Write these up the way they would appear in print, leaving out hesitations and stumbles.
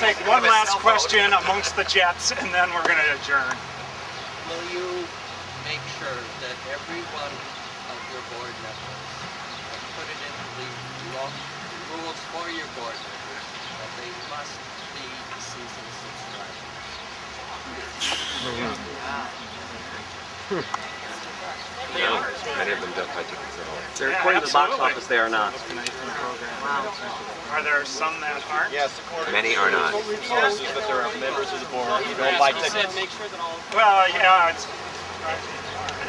take one last question amongst the Jets, and then we're going to adjourn. Will you make sure that every one of your board members put it into the rules for your board members that they must be season subscribers? No, many of them don't buy tickets at all. They're according to the box office, they are not. Are there some that aren't? Yes, according Many are not. that there are members of the board who don't buy tickets. Well, yeah, it's,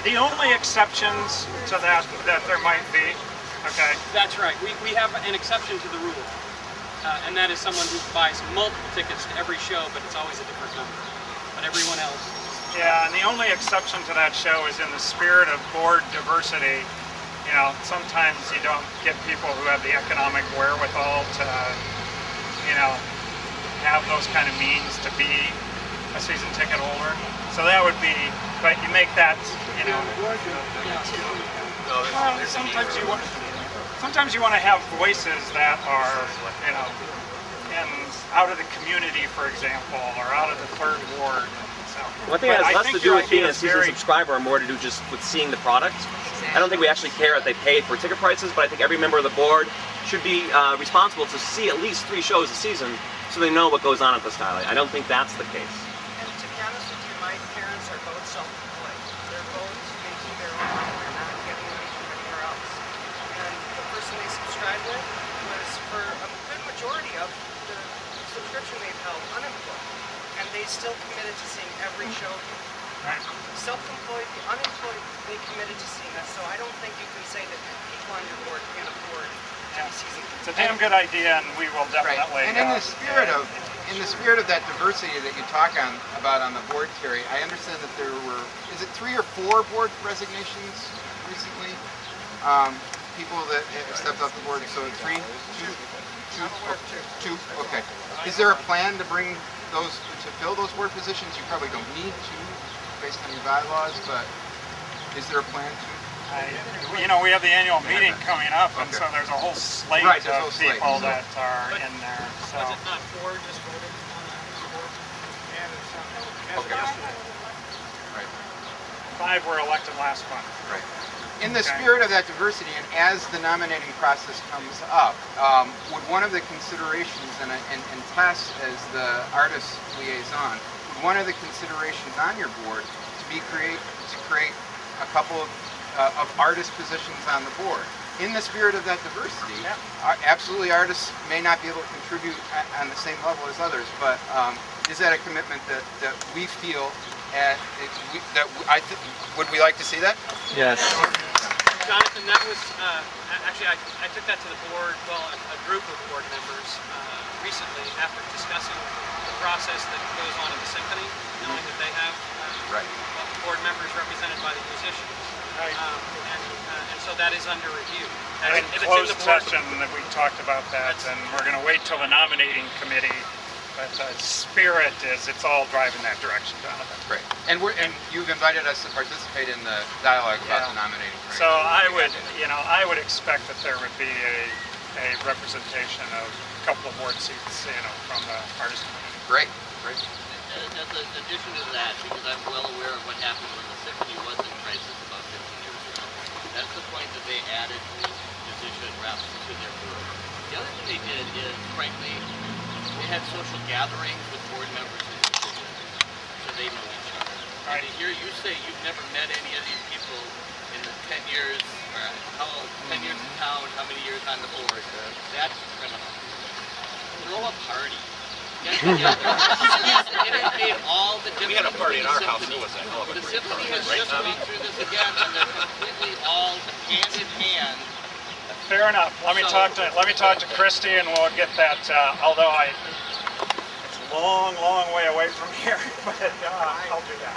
the only exceptions to that there might be, okay? That's right. We have an exception to the rule, and that is someone who buys multiple tickets to every show, but it's always a different number. But everyone else. Yeah, and the only exception to that show is in the spirit of board diversity. You know, sometimes you don't get people who have the economic wherewithal to, you know, have those kind of means to be a season ticket holder. So that would be, but you make that, you know, well, sometimes you want to have voices that are, you know, out of the community, for example, or out of the third ward. So, One thing that has less to do with being a season subscriber and more to do just with seeing the product. I don't think we actually care if they paid for ticket prices, but I think every member of the board should be responsible to see at least 3 shows a season so they know what goes on at the Skylight. I don't think that's the case. And to be honest with you, my parents are both self-employed. They're both making their own money. They're not getting money from anywhere else. And the person they subscribed with was, for a good majority of the subscription they've held, unemployed. And they still committed to seeing every show. right. Self-employed, the unemployed, they committed to seeing us. So I don't think you can say that people on your board can't afford to be season. It's a damn good idea, and we will definitely. And in the spirit of that diversity that you talk about on the board, Terry, I understand that there were, is it 3 or 4 board resignations recently? People that stepped off the board. So 3, 2. Okay. Is there a plan to bring those to fill those board positions? You probably don't need to, based on your bylaws, but is there a plan to? You know, we have the annual meeting coming up, and so there's a whole slate of people that are in there. So. Was it not 4 just voted on the board? Okay. Right. 5 were elected last month. Right. In the spirit of that diversity, and as the nominating process comes up, would one of the considerations, and Tess as the artist liaison, would one of the considerations on your board to create a couple of artist positions on the board? In the spirit of that diversity, absolutely artists may not be able to contribute on the same level as others, but is that a commitment that we feel would we like to see that? Yes. Jonathan, that was, actually I took that to the board, well, a group of board members recently after discussing the process that goes on at the symphony, knowing that they have board members represented by the musicians. Right. And so that is under review. I think closed session that we talked about that, and we're going to wait till the nominating committee. But the spirit is, it's all driving that direction, Jonathan. Great. And you've invited us to participate in the dialogue about the nominating committee. So I would expect that there would be a representation of a couple of board seats, from the artist community. Great. Great. As an addition to that, because I'm well aware of what happened when the symphony was in crisis about 15 years ago, that's the point that they added musician reps to their board. The other thing they did is, frankly, they had social gatherings with board members and musicians, so they know each other. Right. And to hear you say you've never met any of these people in the 10 years, or 10 years in town, how many years on the board, that's criminal. Throw a party. Get together. It has made all the difference. We had a party in our house. Symphony. It was a hell of a The great symphony party, has right, just Tommy? gone through this again, and they're completely all hand in hand. Fair enough. Let me talk to Christy, and we'll get that. Although it's a long way away from here, but I'll do that.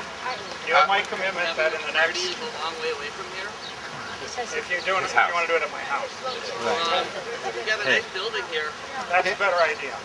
You have my commitment that in the next. Party is a long way away from here. If you want to do it at my house. We got a nice building here. That's a better idea.